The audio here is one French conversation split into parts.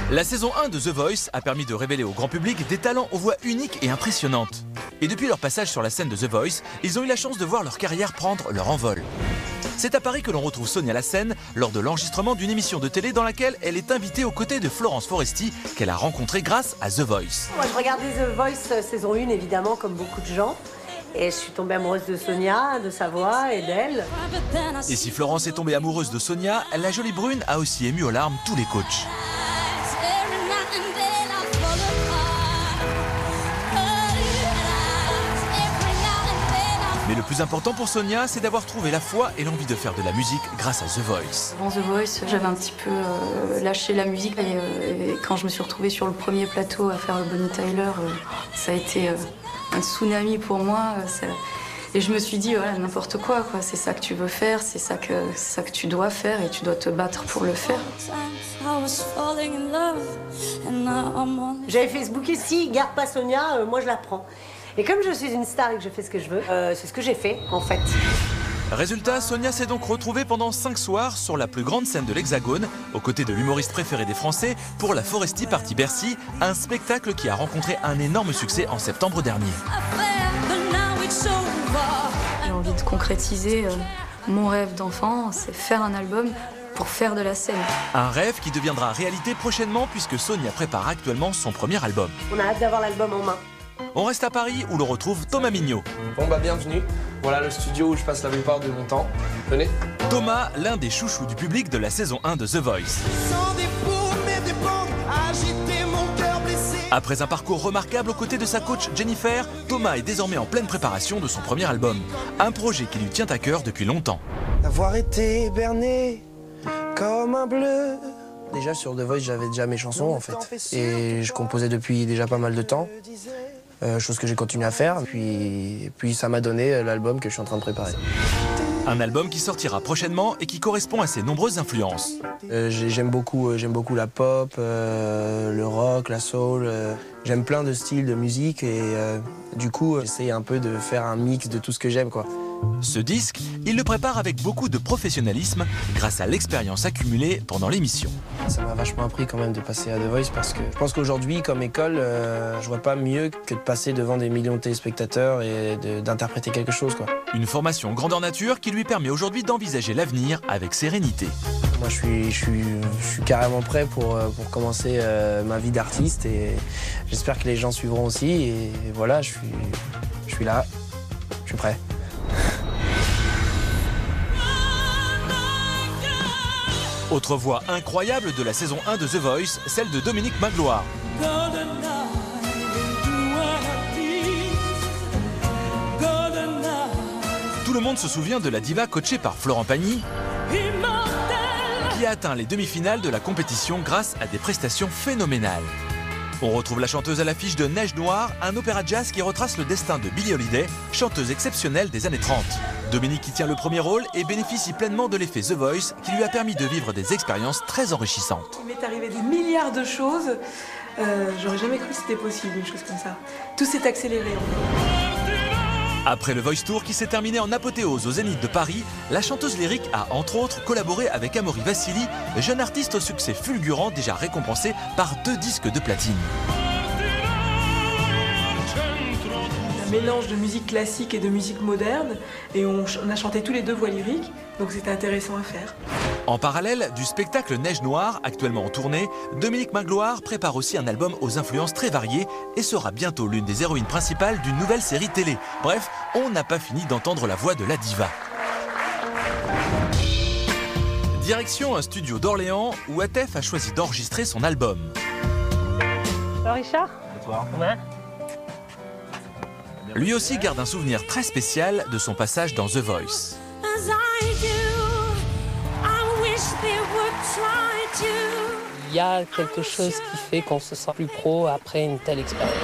La saison 1 de The Voice a permis de révéler au grand public des talents aux voix uniques et impressionnantes. Et depuis leur passage sur la scène de The Voice, ils ont eu la chance de voir leur carrière prendre leur envol. C'est à Paris que l'on retrouve Sonia Lassène lors de l'enregistrement d'une émission de télé dans laquelle elle est invitée aux côtés de Florence Foresti qu'elle a rencontrée grâce à The Voice. Moi je regardais The Voice saison 1 évidemment comme beaucoup de gens. Et je suis tombée amoureuse de Sonia, de sa voix et d'elle. Et si Florence est tombée amoureuse de Sonia, la jolie brune a aussi ému aux larmes tous les coachs. Mais le plus important pour Sonia, c'est d'avoir trouvé la foi et l'envie de faire de la musique grâce à The Voice. Avant The Voice, j'avais un petit peu lâché la musique. Et quand je me suis retrouvée sur le premier plateau à faire le Bonnie Tyler, ça a été un tsunami pour moi. Et je me suis dit, voilà, n'importe quoi. C'est ça que tu veux faire, c'est ça que tu dois faire et tu dois te battre pour le faire. J'avais Facebooké, si, garde pas Sonia, moi je la prends. Et comme je suis une star et que je fais ce que je veux, c'est ce que j'ai fait, en fait. Résultat, Sonia s'est donc retrouvée pendant 5 soirs sur la plus grande scène de l'Hexagone, aux côtés de l'humoriste préféré des Français, pour la Foresti Party Bercy, un spectacle qui a rencontré un énorme succès en septembre dernier. J'ai envie de concrétiser mon rêve d'enfant, c'est faire un album pour faire de la scène. Un rêve qui deviendra réalité prochainement puisque Sonia prépare actuellement son premier album. On a hâte d'avoir l'album en main. On reste à Paris où l'on retrouve Thomas Mignot. Bon bah bienvenue, voilà le studio où je passe la plupart de mon temps. Venez. Thomas, l'un des chouchous du public de la saison 1 de The Voice. Après un parcours remarquable aux côtés de sa coach Jennifer, Thomas est désormais en pleine préparation de son premier album. Un projet qui lui tient à cœur depuis longtemps. D'avoir été berné comme un bleu. Déjà sur The Voice, j'avais déjà mes chansons en fait. Et je composais depuis déjà pas mal de temps. Chose que j'ai continué à faire. Puis ça m'a donné l'album que je suis en train de préparer. Un album qui sortira prochainement et qui correspond à ses nombreuses influences. J'aime beaucoup la pop, le rock, la soul. J'aime plein de styles de musique et du coup, j'essaie un peu de faire un mix de tout ce que j'aime, quoi. Ce disque, il le prépare avec beaucoup de professionnalisme grâce à l'expérience accumulée pendant l'émission. Ça m'a vachement appris quand même de passer à The Voice parce que je pense qu'aujourd'hui, comme école, je vois pas mieux que de passer devant des millions de téléspectateurs et d'interpréter quelque chose, quoi. Une formation grandeur nature qui lui permet aujourd'hui d'envisager l'avenir avec sérénité. Moi, je suis carrément prêt pour commencer ma vie d'artiste et j'espère que les gens suivront aussi. Et voilà, je suis là, je suis prêt. Autre voix incroyable de la saison 1 de The Voice, celle de Dominique Magloire. Tout le monde se souvient de la diva coachée par Florent Pagny, qui a atteint les demi-finales de la compétition grâce à des prestations phénoménales. On retrouve la chanteuse à l'affiche de Neige Noire, un opéra jazz qui retrace le destin de Billie Holiday, chanteuse exceptionnelle des années 30. Dominique y tient le premier rôle et bénéficie pleinement de l'effet The Voice qui lui a permis de vivre des expériences très enrichissantes. Il m'est arrivé des milliards de choses, j'aurais jamais cru que c'était possible, une chose comme ça. Tout s'est accéléré en fait. Après le Voice Tour qui s'est terminé en apothéose au Zénith de Paris, la chanteuse lyrique a entre autres collaboré avec Amaury Vassili, jeune artiste au succès fulgurant déjà récompensé par 2 disques de platine. Un mélange de musique classique et de musique moderne, et on a chanté tous les 2 voix lyriques, donc c'était intéressant à faire. En parallèle du spectacle Neige Noire, actuellement en tournée, Dominique Magloire prépare aussi un album aux influences très variées et sera bientôt l'une des héroïnes principales d'une nouvelle série télé. Bref, on n'a pas fini d'entendre la voix de la diva. Direction un studio d'Orléans où Atef a choisi d'enregistrer son album. Richard ? Ouais. Lui aussi garde un souvenir très spécial de son passage dans The Voice. Il y a quelque chose qui fait qu'on se sent plus pro après une telle expérience.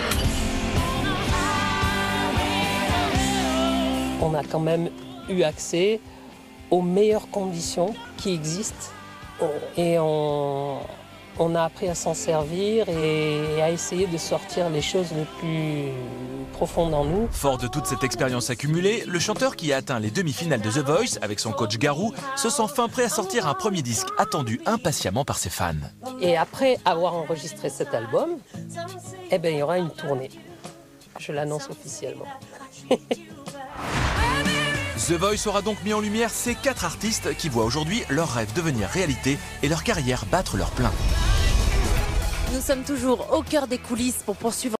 On a quand même eu accès aux meilleures conditions qui existent et on a appris à s'en servir et à essayer de sortir les choses les plus profondes en nous. Fort de toute cette expérience accumulée, le chanteur qui a atteint les demi-finales de The Voice avec son coach Garou se sent fin prêt à sortir un premier disque attendu impatiemment par ses fans. Et après avoir enregistré cet album, eh ben, il y aura une tournée. Je l'annonce officiellement. The Voice aura donc mis en lumière ces 4 artistes qui voient aujourd'hui leurs rêves devenir réalité et leur carrière battre leur plein. Nous sommes toujours au cœur des coulisses pour poursuivre